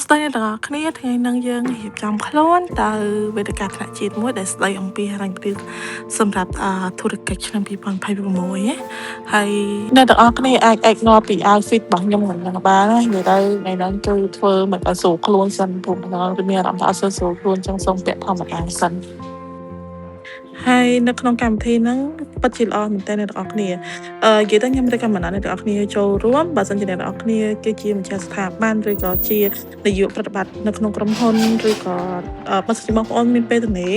ស្ដីអ្នកទាំងអស់គ្នាថ្ងៃនេះយើងរៀបចំខ្លួនទៅវេទិកាថ្នាក់ជាតិមួយដែលស្ដីអំពីហិរញ្ញប្រៀបសម្រាប់ធុរកិច្ចឆ្នាំ2026ហើយអ្នកទាំងអស់គ្នាអាចignore ពី outfit របស់ខ្ញុំហ្នឹងបានណានិយាយទៅថ្ងៃហ្នឹងគឺធ្វើមិនឲ្យស្រួលខ្លួនសិនព្រោះម្ដងវាមានអារម្មណ៍ថាអត់សូវស្រួលខ្លួនចឹងសូមពាក់ធម្មតាសិនហើយនៅក្នុងកម្មវិធីហ្នឹងពិតជាល្អមែនតើអ្នកទាំងអស់គ្នានិយាយទៅខ្ញុំ recommend ឲ្យអ្នកទាំងអស់គ្នាចូលរួមបើសិនជាអ្នកទាំងអស់គ្នាគឺជាម្ចាស់ស្ថាប័នឬក៏ជានាយកប្រតិបត្តិនៅក្នុងក្រុមហ៊ុនឬក៏បើសិនជាបងប្អូនមានពេលទំនេរ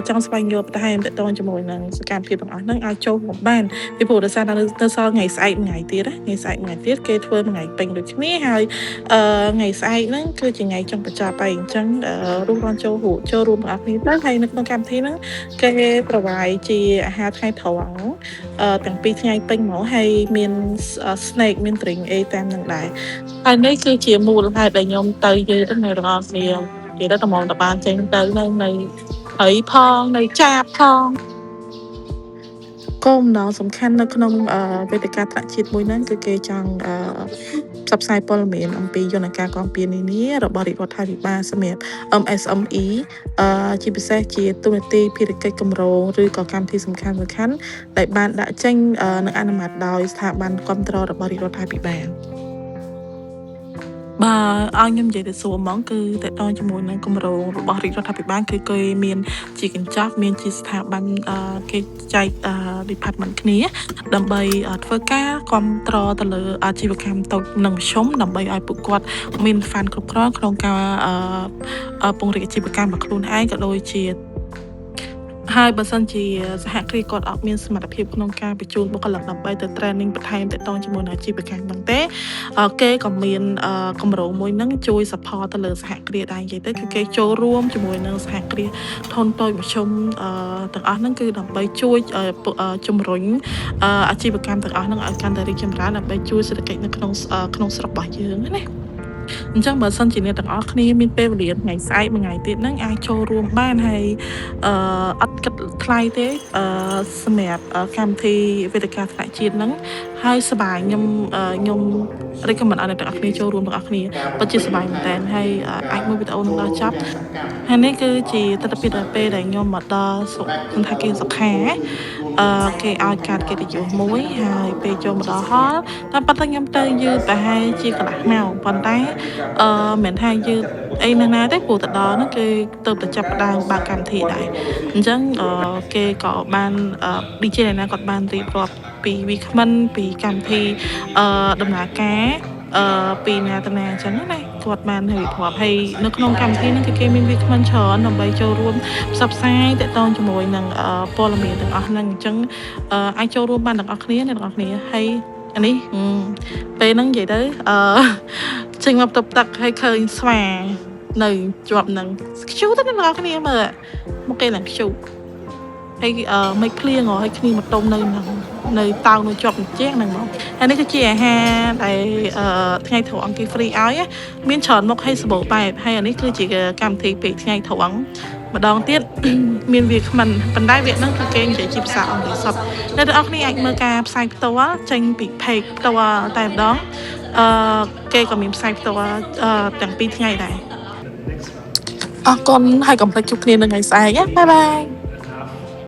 ចង់ស្វែងយល់បន្ថែមទាក់ទងជាមួយនឹងសកម្មភាពទាំងអស់ហ្នឹងអាចចូលរួមបានពីព្រោះដោយសារតែនៅសល់ថ្ងៃស្អែកមួយថ្ងៃទៀតណាថ្ងៃស្អែកមួយថ្ងៃទៀតគេធ្វើមួយថ្ងៃពេញដូចគ្នាហើយថ្ងៃស្អែកហ្នឹងគឺជាថ្ងៃចុងបញ្ចប់ហើយអញ្ចឹងរួមរាន់ចូលរួមបងប្អូនគ្នាទៅហើយនៅក្នុងកម្មវិធីហ្នឹងគេ provide ជាអាហារថ្ងៃត្រង់ទាំងពីរថ្ងៃពេញមកហើយមាន snack មាន drink អីតាមនឹងដែរហើយនេះគឺជាមូលហេតុដែលខ្ញុំទៅយឺតនៅរងគ្នានិយាយទៅតំងតបានចេញទៅនៅហើយផងនៅចាបផងគោលបំណងសំខាន់នៅក្នុងវេទិកាថ្នាក់ជាតិមួយហ្នឹងគឺគេចង់ផ្សព្វផ្សាយព័ត៌មានអំពីយន្តការគាំពារនានារបស់រាជរដ្ឋាភិបាលសម្រាប់ MSME ជាពិសេសជាទូនាទីភារកិច្ចគម្រោងឬក៏កម្មវិធីសំខាន់ដែលបានដាក់ចេញនិងអនុម័តដោយស្ថាប័នគាំទ្ររបស់រាជរដ្ឋាភិបាលបាទឲ្យខ្ញុំនិយាយទៅសួរហ្មងគឺតកតងជាមួយនឹងគម្រោងរបស់រាជរដ្ឋាភិបាលគឺគេមានជាកញ្ចប់មានជាស្ថាប័នគេចែកdepartment គ្នាដើម្បីធ្វើការគ្រប់គ្រងទៅលើអាជីវកម្មតូចនិងមធ្យមដើម្បីឲ្យពួកគាត់មាន fund គ្រប់គ្រាន់ក្នុងការពង្រីកអាជីវកម្មរបស់ខ្លួនឯងក៏ដូចជាហើយបើសិនជាសហគ្រាសគាត់អត់មានសមត្ថភាពក្នុងការបញ្ជូនបុគ្គលិកដើម្បីទៅ training បន្ថែមទាក់ទងជាមួយនឹងអាជីវកម្មហ្នឹងទេគេក៏មានគម្រោងមួយហ្នឹងជួយ support ទៅលើសហគ្រាសដែរនិយាយទៅគឺគេចូលរួមជាមួយនឹងសហគ្រាសធុនតូចមធ្យមទាំងអស់ហ្នឹងគឺដើម្បីជួយជំរុញអាជីវកម្មទាំងអស់ហ្នឹងឲ្យកាន់តែរីកចម្រើនដើម្បីជួយសេដ្ឋកិច្ចនៅក្នុងស្រុករបស់យើងណាអញ្ចឹងបើសិនជាអ្នកទាំងអស់គ្នាមានពេលវេលាថ្ងៃស្អែកមួយថ្ងៃទៀតហ្នឹងអាចចូលរួមបានហើយអត់គិតថ្លៃទេសម្រាប់កម្មវិធីវេទិកាថ្នាក់ជាតិហ្នឹងហើយសប្បាយខ្ញុំ recommend ឲ្យអ្នកទាំងអស់គ្នាចូលរួមទាំងអស់គ្នាពិតជាសប្បាយមែនតើហើយអាចមើលវីដេអូនឹងដល់ចប់ហើយនេះគឺជាទស្សនវិជ្ជាពេលដែលខ្ញុំមកដល់ស្រុកសន្តាគារសុខាគេឲ្យកាតកិត្តិយសមួយហើយពេលចូលមកដល់ហល់តែប៉ុន្តែខ្ញុំទៅយឺតប្រហែលជាកន្លះម៉ោងប៉ុន្តែមិនថាយឺតអីណាទេព្រោះទៅដល់ហ្នឹងគេទៅតែចាប់ផ្ដើមបើកកម្មវិធីដែរអញ្ចឹងគេក៏បាន DJ ណាគាត់បានរៀបរាប់ពីវាគ្មិនពីកម្មវិធីដំណើរការពីណាទៅណាអញ្ចឹងណាគាត់បានរៀបរាប់ហើយនៅក្នុងកម្មវិធីហ្នឹងគឺគេមានវាគ្មិនច្រើនដើម្បីចូលរួមផ្សព្វផ្សាយទាក់ទងជាមួយនឹងព័ត៌មានទាំងអស់ហ្នឹងអញ្ចឹងអាចចូលរួមបានទាំងអស់គ្នាអ្នកទាំងអស់គ្នាហើយអានេះពេលហ្នឹងនិយាយទៅចេញមកតុបទឹកហើយឃើញស្វានៅជាប់នឹងខ្ជូទៅអ្នកទាំងអស់គ្នាមើលមកគេឡើងខ្ជូហើយមិនភ្លៀងហើយគ្នាមកតុំនៅហ្នឹងនៅតោងនៅជាប់ជញ្ជាំងហ្នឹងមកហើយនេះគឺជាអាហារដែលថ្ងៃត្រង់គេ free ឲ្យមានច្រើនមុខហើយសម្បូរបែបហើយអានេះគឺជាកម្មវិធីពេលថ្ងៃត្រង់ម្ដងទៀតមានវាគ្មិនប៉ុន្តែវាហ្នឹងគឺគេនិយាយជាភាសាអង់គ្លេសសុទ្ធអ្នកទាំងអស់គ្នាអាចមើលការផ្សាយផ្ទាល់ចេញពី page ផ្ទាល់តែម្ដងគេក៏មានផ្សាយផ្ទាល់ទាំងពីរថ្ងៃដែរអរគុណហើយកុំភ្លេចជួបគ្នានៅថ្ងៃស្អែកណាបាយបាយ